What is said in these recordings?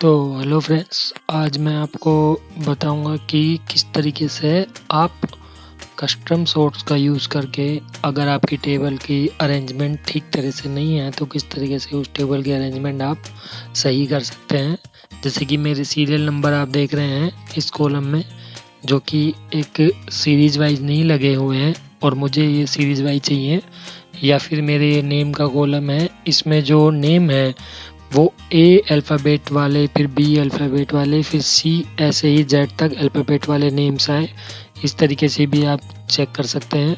तो hello friends, आज मैं आपको बताऊंगा कि किस तरीके से आप कस्टम सोर्ट्स का यूज़ करके अगर आपकी टेबल की अरेंजमेंट ठीक तरह से नहीं है तो किस तरीके से उस टेबल की अरेंजमेंट आप सही कर सकते हैं। जैसे कि मेरे सीरियल नंबर आप देख रहे हैं इस कॉलम में, जो कि एक सीरीज़ वाइज नहीं लगे हुए हैं और मुझे ये सीरीज़ वाइज चाहिए। या फिर मेरे ये नेम का कॉलम है, इसमें जो नेम है वो ए अल्फ़ाबेट वाले, फिर बी अल्फ़ाबेट वाले, फिर सी, ऐसे ही जेड तक अल्फ़ाबेट वाले नेम्स आए। इस तरीके से भी आप चेक कर सकते हैं।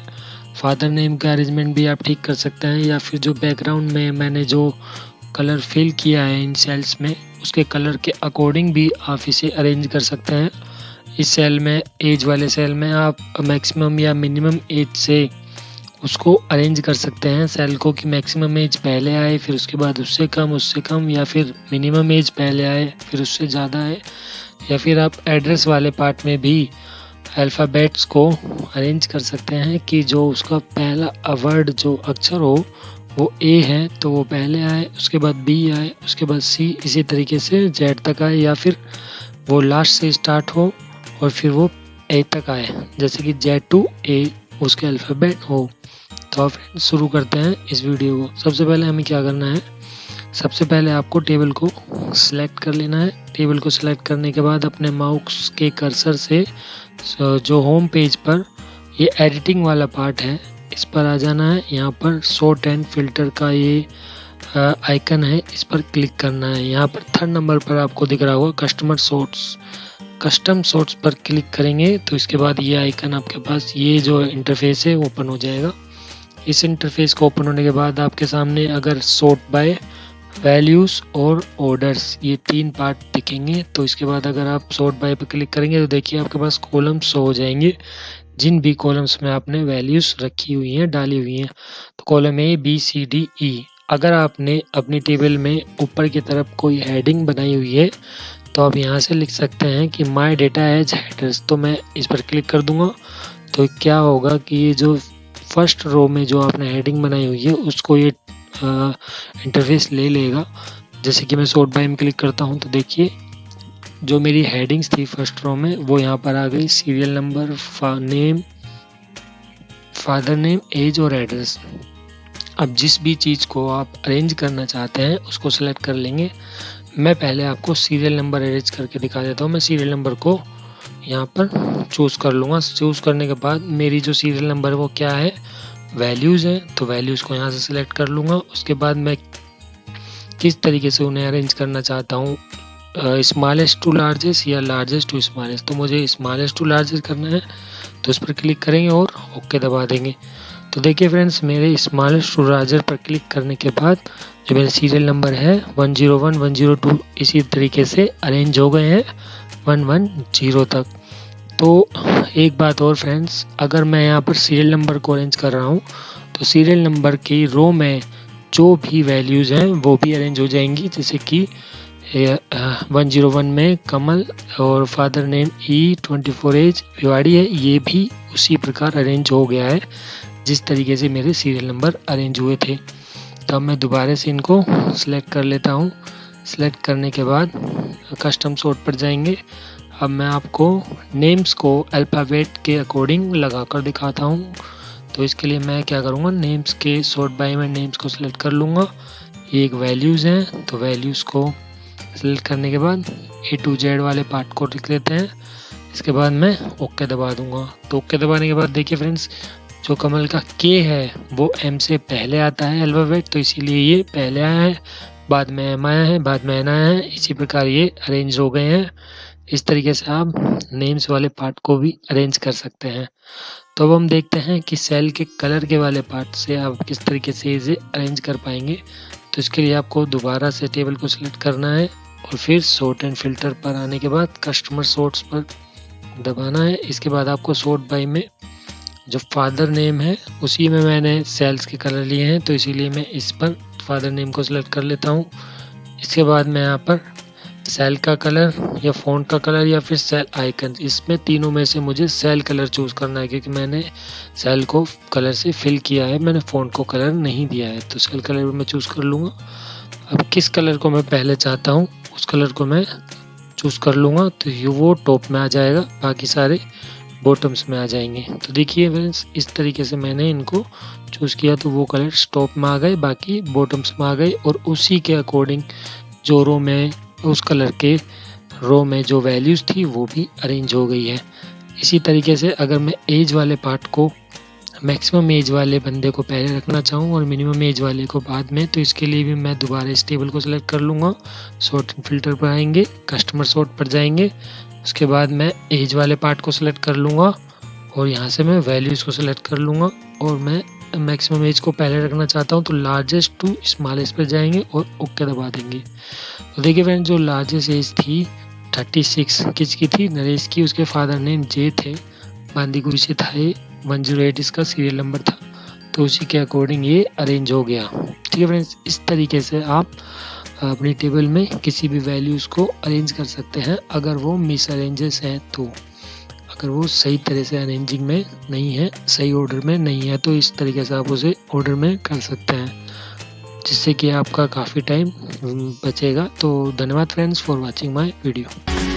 फादर नेम का अरेंजमेंट भी आप ठीक कर सकते हैं, या फिर जो बैकग्राउंड में मैंने जो कलर फिल किया है इन सेल्स में, उसके कलर के अकॉर्डिंग भी आप इसे अरेंज कर सकते हैं। इस सेल में, एज वाले सेल में, आप मैक्सिमम या मिनिमम एज से उसको अरेंज कर सकते हैं सेल को, कि मैक्सिमम एज पहले आए, फिर उसके बाद उससे कम, या फिर मिनिमम एज पहले आए फिर उससे ज़्यादा आए। या फिर आप एड्रेस वाले पार्ट में भी अल्फ़ाबेट्स को अरेंज कर सकते हैं कि जो उसका पहला वर्ड जो अक्षर हो वो ए है तो वो पहले आए, उसके बाद बी आए, उसके बाद सी, इसी तरीके से जेड तक आए, या फिर वो लास्ट से स्टार्ट हो और फिर वो ए तक आए, जैसे कि जेड टू ए उसके अल्फ़ाबेट हो। तो आप फ्रेंड्स शुरू करते हैं इस वीडियो को। सबसे पहले हमें क्या करना है, सबसे पहले आपको टेबल को सिलेक्ट कर लेना है। टेबल को सिलेक्ट करने के बाद अपने माउस के कर्सर से जो होम पेज पर ये एडिटिंग वाला पार्ट है इस पर आ जाना है। यहाँ पर सॉर्ट एंड फिल्टर का ये आइकन है, इस पर क्लिक करना है। यहाँ पर 3rd नंबर पर आपको दिख रहा होगा कस्टम सोर्ट्स पर क्लिक करेंगे तो इसके बाद ये आइकन आपके पास, ये जो इंटरफेस है ओपन हो जाएगा। इस इंटरफेस को ओपन होने के बाद आपके सामने अगर सॉर्ट बाय, वैल्यूज़ और ऑर्डर्स, ये 3 पार्ट दिखेंगे। तो इसके बाद अगर आप सॉर्ट बाय पर क्लिक करेंगे तो देखिए आपके पास कॉलम्स शो हो जाएंगे, जिन भी कॉलम्स में आपने वैल्यूज़ रखी हुई हैं, डाली हुई हैं। तो column A, B, C, D, E. अगर आपने अपनी टेबल में ऊपर की तरफ कोई हेडिंग बनाई हुई है तो आप यहाँ से लिख सकते हैं कि माई डेटा एज हेडर्स। तो मैं इस पर क्लिक कर दूंगा तो क्या होगा कि ये जो फर्स्ट रो में जो आपने हेडिंग बनाई हुई है उसको ये इंटरफेस ले लेगा। जैसे कि मैं सॉर्ट बाय में क्लिक करता हूँ तो देखिए जो मेरी हेडिंग्स थी फर्स्ट रो में वो यहाँ पर आ गई, serial number, name, father name, age और एड्रेस। अब जिस भी चीज़ को आप अरेंज करना चाहते हैं उसको सेलेक्ट कर लेंगे। मैं पहले आपको सीरियल नंबर अरेंज करके दिखा देता हूँ। मैं सीरियल नंबर को यहाँ पर चूज़ कर लूँगा। चूज़ करने के बाद मेरी जो सीरियल नंबर है वो क्या है, वैल्यूज़ है, तो वैल्यूज़ को यहाँ से सिलेक्ट कर लूँगा। उसके बाद मैं किस तरीके से उन्हें अरेंज करना चाहता हूँ, स्मॉलेस्ट टू लार्जेस्ट या लार्जेस्ट टू स्मॉलेस्ट, तो मुझे स्मॉलेस्ट टू लार्जेस्ट करना है तो उस पर क्लिक करेंगे और ओके दबा देंगे। तो देखिए फ्रेंड्स, मेरे स्मॉलेस्ट टू लार्जर पर क्लिक करने के बाद जो मेरा सीरियल नंबर है 101, 102 इसी तरीके से अरेंज हो गए हैं 110 तक। तो एक बात और फ्रेंड्स, अगर मैं यहाँ पर सीरियल नंबर को अरेंज कर रहा हूँ तो सीरियल नंबर की रो में जो भी वैल्यूज़ हैं वो भी अरेंज हो जाएंगी। जैसे कि 101 में कमल और father name E24 as Bhiwadi है, ये भी उसी प्रकार अरेंज हो गया है जिस तरीके से मेरे सीरियल नंबर अरेंज हुए थे। तो अब मैं दोबारा से इनको सिलेक्ट कर लेता हूँ। सिलेक्ट करने के बाद कस्टम सॉर्ट पर जाएंगे। अब मैं आपको नेम्स को अल्फ़ाबेट के अकॉर्डिंग लगा कर दिखाता हूँ। तो इसके लिए मैं क्या करूँगा, नेम्स के सॉर्ट बाय में नेम्स को सिलेक्ट कर लूँगा। ये एक वैल्यूज़ हैं तो वैल्यूज़ को सिलेक्ट करने के बाद A to Z वाले पार्ट को लिख लेते हैं। इसके बाद मैं ओके दबा दूँगा। तो ओके दबाने के बाद देखिए फ्रेंड्स, जो कमल का के है वो एम से पहले आता है अल्फ़ाबेट, तो इसीलिए ये पहले आया है, बाद में एम आया है, बाद में एन आया है। इसी प्रकार ये अरेंज हो गए हैं। इस तरीके से आप नेम्स वाले पार्ट को भी अरेंज कर सकते हैं। तो अब हम देखते हैं कि सेल के कलर के वाले पार्ट से आप किस तरीके से इसे अरेंज कर पाएंगे। तो इसके लिए आपको दोबारा से टेबल को सिलेक्ट करना है और फिर सॉर्ट एंड फिल्टर पर आने के बाद कस्टमर सॉर्ट्स पर दबाना है। इसके बाद आपको सॉर्ट बाय में जो फादर नेम है उसी में मैंने सेल्स के कलर लिए हैं तो इसीलिए मैं इस पर फादर नेम को सिलेक्ट कर लेता हूँ। इसके बाद मैं यहाँ पर सेल का कलर या फ़ॉन्ट का कलर या फिर सेल आइकन, इसमें तीनों में से मुझे सेल कलर चूज़ करना है, क्योंकि मैंने सेल को कलर से फिल किया है, मैंने फ़ॉन्ट को कलर नहीं दिया है। तो सेल कलर मैं चूज़ कर लूँगा। अब किस कलर को मैं पहले चाहता हूँ उस कलर को मैं चूज़ कर लूँगा तो ये वो टॉप में आ जाएगा, बाकी सारे बॉटम्स में आ जाएंगे। तो देखिए फ्रेंड्स, इस तरीके से मैंने इनको चूज़ किया तो वो कलर्स टॉप में आ गए, बाकी बॉटम्स में आ गए, और उसी के अकॉर्डिंग जो रो में उस कलर के रो में जो वैल्यूज़ थी वो भी अरेंज हो गई है। इसी तरीके से अगर मैं एज वाले पार्ट को मैक्सिमम एज वाले बंदे को पहले रखना चाहूँ और मिनिमम एज वाले को बाद में, तो इसके लिए भी मैं दोबारा इस टेबल को सिलेक्ट कर लूँगा, सॉर्ट एंड फिल्टर पर आएंगे, कस्टमर सॉर्ट पर जाएंगे, उसके बाद मैं एज वाले पार्ट को सिलेक्ट कर लूँगा और यहाँ से मैं वैल्यूज़ को सिलेक्ट कर लूँगा, और मैं मैक्सिमम एज को पहले रखना चाहता हूँ तो लार्जेस्ट टू स्मॉलेस्ट पर जाएंगे और ओके दबा देंगे। तो देखिए फ्रेंड, जो लार्जेस्ट एज थी 36 किसकी थी, नरेश की, उसके फादर नेम जे थे, बांदीकुई से था, 108 इसका सीरियल नंबर था, तो उसी के अकॉर्डिंग ये अरेंज हो गया। ठीक है फ्रेंड्स, इस तरीके से आप अपनी टेबल में किसी भी वैल्यूज़ को अरेंज कर सकते हैं अगर वो मिस अरेंजेस हैं तो। अगर वो सही तरह से अरेंजिंग में नहीं है, सही ऑर्डर में नहीं है, तो इस तरीके से आप उसे ऑर्डर में कर सकते हैं, जिससे कि आपका काफ़ी टाइम बचेगा। तो धन्यवाद friends for watching my video.